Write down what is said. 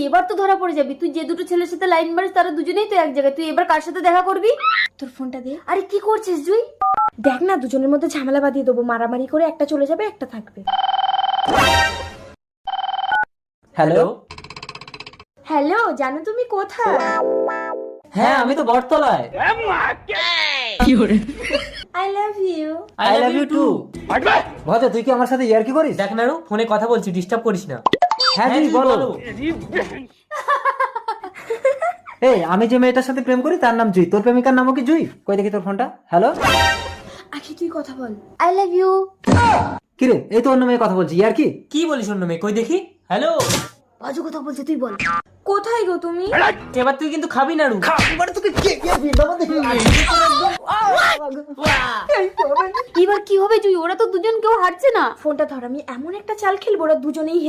এবার তো ধরা পড়ে যাবি। তুই যে দুটো ছেলের সাথে লাইন মারিস তারা দুজনেই তো এক জায়গায়। তুই এবার কার সাথে দেখা করবি? তোর ফোনটা দে। আরে কি করছিস তুই? দেখ না, দুজনের মধ্যে ঝামেলা বাঁধিয়ে দেবো, মারামারি করে একটা চলে যাবে একটা থাকবে। হ্যালো। হ্যালো, জানো তুমি কোথায়? হ্যাঁ, আমি তো বটতলায়। I love you. I love you too. Bhaja, তুই কি আমার সাথে ইয়ার্কি করিস? দেখ নাড়ু, ফোনে কথা বলছি, ডিস্টার্ব করিস না। হ্যাঁ জি বলো। এই, আমি যে মেয়েটার সাথে প্রেম করি তার নাম জুই। তোর প্রেমিকার নামও কি জুই? কই দেখি তোর ফোনটা। হ্যালো। আখি তুই কথা বল। I love you. কিরে, এই তো অন্য মেয়ে কথা বলছি। ইয়ার্কি কি বলিস অন্য মেয়ে? কই দেখি। হ্যালো। বাজু কথা বলছে, তুই বল। কোথায় গো তুমি? এবার তুই কিন্তু খাবি নাড়ু। এবার কি হবে জুই? ওরা তো দুজন কেউ হারছে না। ফোনটা ধর, আমি এমন একটা চাল খেলবো ওরা দুজনেই